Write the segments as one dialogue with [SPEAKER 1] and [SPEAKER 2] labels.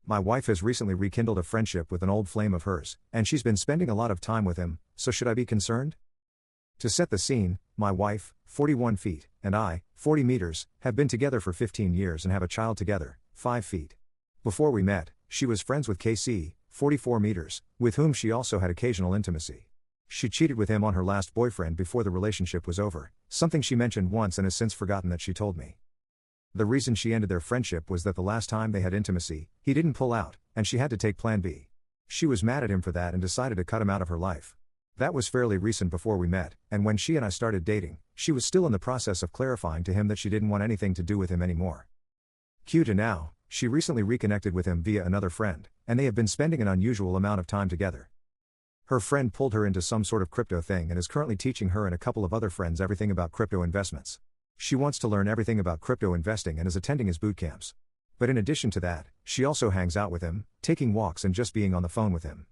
[SPEAKER 1] My wife has recently rekindled a friendship with an old flame of hers, and she's been spending a lot of time with him, so should I be concerned? To set the scene, my wife, 41 feet, and I, 40 meters, have been together for 15 years and have a child together, 5 feet. Before we met, she was friends with KC, 44 meters, with whom she also had occasional intimacy. She cheated with him on her last boyfriend before the relationship was over, something she mentioned once and has since forgotten that she told me. The reason she ended their friendship was that the last time they had intimacy, he didn't pull out, and she had to take plan B. She was mad at him for that and decided to cut him out of her life. That was fairly recent before we met, and when she and I started dating, she was still in the process of clarifying to him that she didn't want anything to do with him anymore. Cue to now, she recently reconnected with him via another friend, and they have been spending an unusual amount of time together. Her friend pulled her into some sort of crypto thing and is currently teaching her and a couple of other friends everything about crypto investments. She wants to learn everything about crypto investing and is attending his boot camps. But in addition to that, she also hangs out with him, taking walks and just being on the phone with him.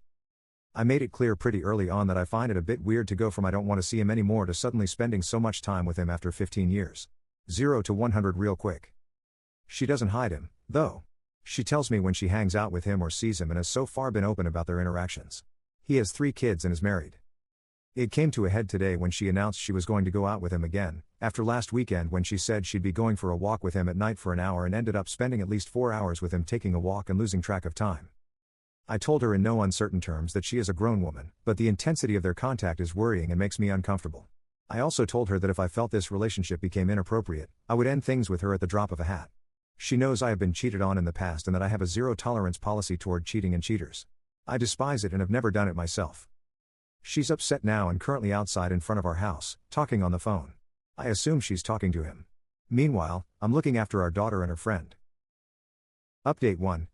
[SPEAKER 1] I made it clear pretty early on that I find it a bit weird to go from I don't want to see him anymore to suddenly spending so much time with him after 15 years. 0 to 100 real quick. She doesn't hide him, though. She tells me when she hangs out with him or sees him and has so far been open about their interactions. He has 3 kids and is married. It came to a head today when she announced she was going to go out with him again, after last weekend when she said she'd be going for a walk with him at night for an hour and ended up spending at least 4 hours with him taking a walk and losing track of time. I told her in no uncertain terms that she is a grown woman, but the intensity of their contact is worrying and makes me uncomfortable. I also told her that if I felt this relationship became inappropriate, I would end things with her at the drop of a hat. She knows I have been cheated on in the past and that I have a zero-tolerance policy toward cheating and cheaters. I despise it and have never done it myself. She's upset now and currently outside in front of our house, talking on the phone. I assume she's talking to him. Meanwhile, I'm looking after our daughter and her friend. Update 1.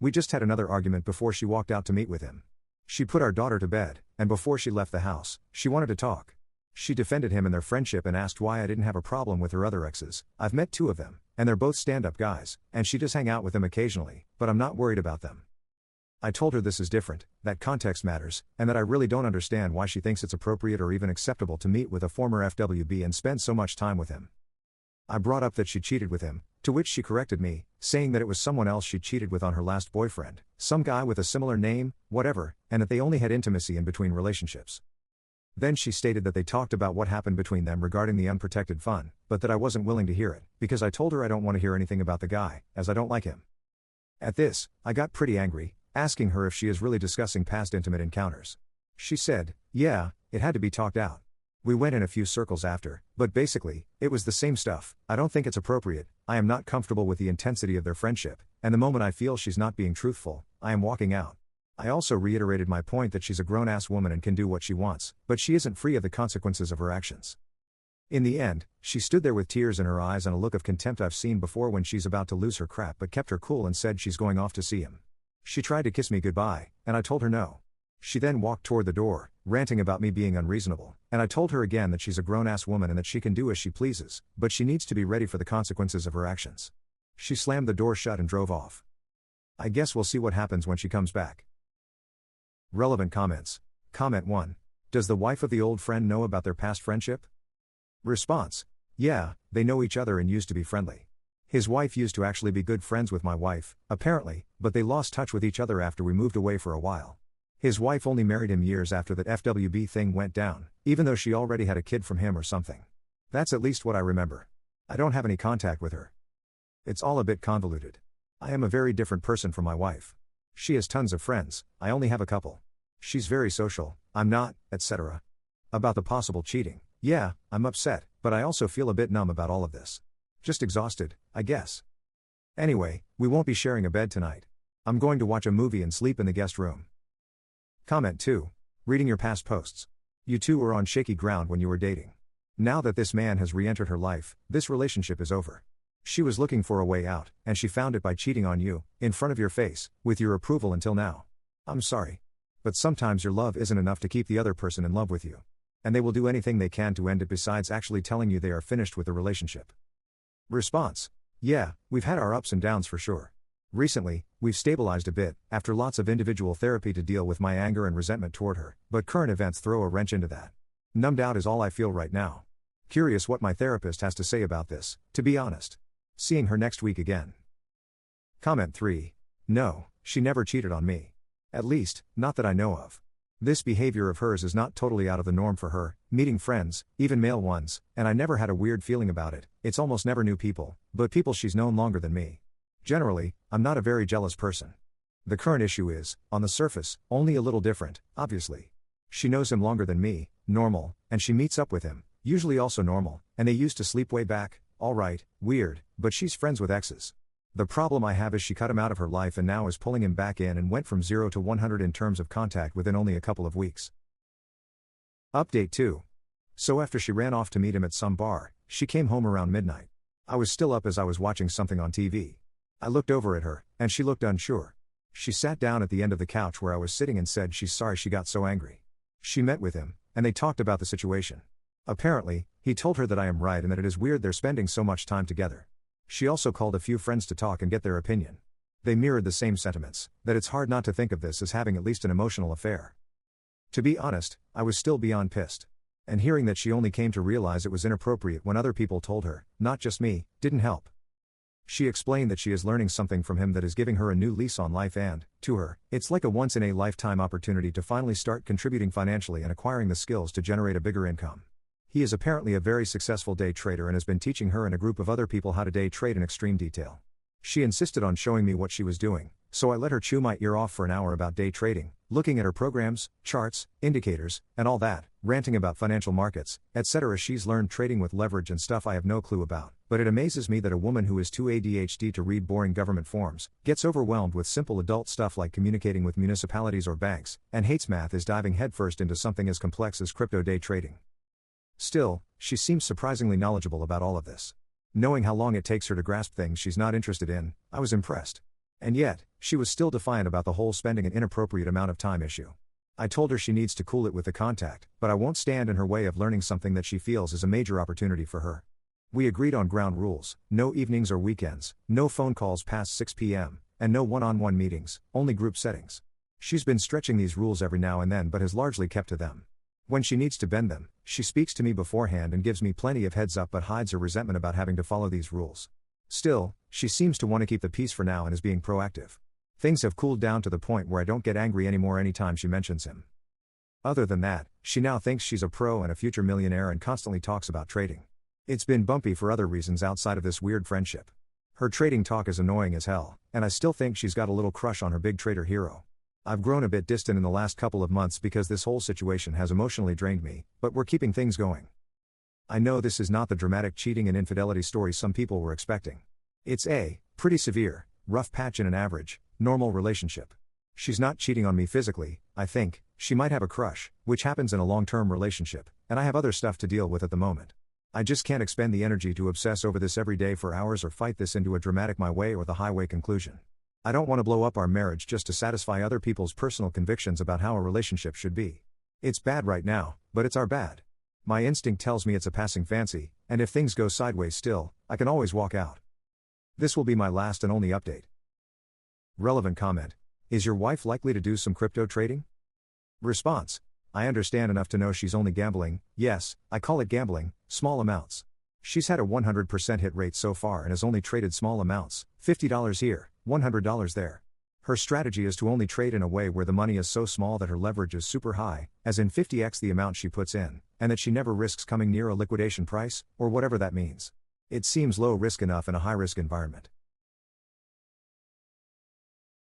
[SPEAKER 1] We just had another argument before she walked out to meet with him. She put our daughter to bed, and before she left the house, she wanted to talk. She defended him and their friendship and asked why I didn't have a problem with her other exes. I've met 2 of them, and they're both stand-up guys, and she does hang out with them occasionally, but I'm not worried about them. I told her this is different, that context matters, and that I really don't understand why she thinks it's appropriate or even acceptable to meet with a former FWB and spend so much time with him. I brought up that she cheated with him, to which she corrected me, saying that it was someone else she cheated with on her last boyfriend, some guy with a similar name, whatever, and that they only had intimacy in between relationships. Then she stated that they talked about what happened between them regarding the unprotected fun, but that I wasn't willing to hear it, because I told her I don't want to hear anything about the guy, as I don't like him. At this, I got pretty angry, asking her if she is really discussing past intimate encounters. She said, yeah, it had to be talked out. We went in a few circles after, but basically, it was the same stuff. I don't think it's appropriate, I am not comfortable with the intensity of their friendship, and the moment I feel she's not being truthful, I am walking out. I also reiterated my point that she's a grown-ass woman and can do what she wants, but she isn't free of the consequences of her actions. In the end, she stood there with tears in her eyes and a look of contempt I've seen before when she's about to lose her crap but kept her cool and said she's going off to see him. She tried to kiss me goodbye, and I told her no. She then walked toward the door, ranting about me being unreasonable, and I told her again that she's a grown-ass woman and that she can do as she pleases, but she needs to be ready for the consequences of her actions. She slammed the door shut and drove off. I guess we'll see what happens when she comes back. Relevant comments. Comment 1. Does the wife of the old friend know about their past friendship? Response. Yeah, they know each other and used to be friendly. His wife used to actually be good friends with my wife, apparently, but they lost touch with each other after we moved away for a while. His wife only married him years after that FWB thing went down, even though she already had a kid from him or something. That's at least what I remember. I don't have any contact with her. It's all a bit convoluted. I am a very different person from my wife. She has tons of friends, I only have a couple. She's very social, I'm not, etc. About the possible cheating, yeah, I'm upset, but I also feel a bit numb about all of this. Just exhausted, I guess. Anyway, we won't be sharing a bed tonight. I'm going to watch a movie and sleep in the guest room. Comment 2. Reading your past posts. You two were on shaky ground when you were dating. Now that this man has re-entered her life, this relationship is over. She was looking for a way out, and she found it by cheating on you, in front of your face, with your approval until now. I'm sorry. But sometimes your love isn't enough to keep the other person in love with you. And they will do anything they can to end it besides actually telling you they are finished with the relationship. Response. Yeah, we've had our ups and downs for sure. Recently, we've stabilized a bit, after lots of individual therapy to deal with my anger and resentment toward her, but current events throw a wrench into that. Numbed out is all I feel right now. Curious what my therapist has to say about this, to be honest. Seeing her next week again. Comment 3. No, she never cheated on me. At least, not that I know of. This behavior of hers is not totally out of the norm for her, meeting friends, even male ones, and I never had a weird feeling about it. It's almost never new people, but people she's known longer than me. Generally, I'm not a very jealous person. The current issue is, on the surface, only a little different, obviously. She knows him longer than me, normal, and she meets up with him, usually also normal, and they used to sleep way back, alright, weird, but she's friends with exes. The problem I have is she cut him out of her life and now is pulling him back in and went from 0 to 100 in terms of contact within only a couple of weeks. Update 2. So after she ran off to meet him at some bar, she came home around midnight. I was still up as I was watching something on TV. I looked over at her, and she looked unsure. She sat down at the end of the couch where I was sitting and said she's sorry she got so angry. She met with him, and they talked about the situation. Apparently, he told her that I am right and that it is weird they're spending so much time together. She also called a few friends to talk and get their opinion. They mirrored the same sentiments, that it's hard not to think of this as having at least an emotional affair. To be honest, I was still beyond pissed. And hearing that she only came to realize it was inappropriate when other people told her, not just me, didn't help. She explained that she is learning something from him that is giving her a new lease on life and, to her, it's like a once-in-a-lifetime opportunity to finally start contributing financially and acquiring the skills to generate a bigger income. He is apparently a very successful day trader and has been teaching her and a group of other people how to day trade in extreme detail. She insisted on showing me what she was doing, so I let her chew my ear off for an hour about day trading, looking at her programs, charts, indicators, and all that, ranting about financial markets, etc. She's learned trading with leverage and stuff I have no clue about, but it amazes me that a woman who is too ADHD to read boring government forms, gets overwhelmed with simple adult stuff like communicating with municipalities or banks, and hates math is diving headfirst into something as complex as crypto day trading. Still, she seems surprisingly knowledgeable about all of this. Knowing how long it takes her to grasp things she's not interested in, I was impressed. And yet, she was still defiant about the whole spending an inappropriate amount of time issue. I told her she needs to cool it with the contact, but I won't stand in her way of learning something that she feels is a major opportunity for her. We agreed on ground rules: no evenings or weekends, no phone calls past 6 p.m., and no one-on-one meetings, only group settings. She's been stretching these rules every now and then but has largely kept to them. When she needs to bend them, she speaks to me beforehand and gives me plenty of heads up but hides her resentment about having to follow these rules. Still, she seems to want to keep the peace for now and is being proactive. Things have cooled down to the point where I don't get angry anymore anytime she mentions him. Other than that, she now thinks she's a pro and a future millionaire and constantly talks about trading. It's been bumpy for other reasons outside of this weird friendship. Her trading talk is annoying as hell, and I still think she's got a little crush on her big trader hero. I've grown a bit distant in the last couple of months because this whole situation has emotionally drained me, but we're keeping things going. I know this is not the dramatic cheating and infidelity story some people were expecting. It's a pretty severe, rough patch in an average, normal relationship. She's not cheating on me physically, I think. She might have a crush, which happens in a long-term relationship, and I have other stuff to deal with at the moment. I just can't expend the energy to obsess over this every day for hours or fight this into a dramatic my way or the highway conclusion. I don't want to blow up our marriage just to satisfy other people's personal convictions about how a relationship should be. It's bad right now, but it's our bad. My instinct tells me it's a passing fancy, and if things go sideways still, I can always walk out. This will be my last and only update. Relevant comment: is your wife likely to do some crypto trading? Response: I understand enough to know she's only gambling, yes, I call it gambling, small amounts. She's had a 100% hit rate so far and has only traded small amounts, $50 here, $100 there. Her strategy is to only trade in a way where the money is so small that her leverage is super high, as in 50x the amount she puts in, and that she never risks coming near a liquidation price, or whatever that means. It seems low risk enough in a high risk environment.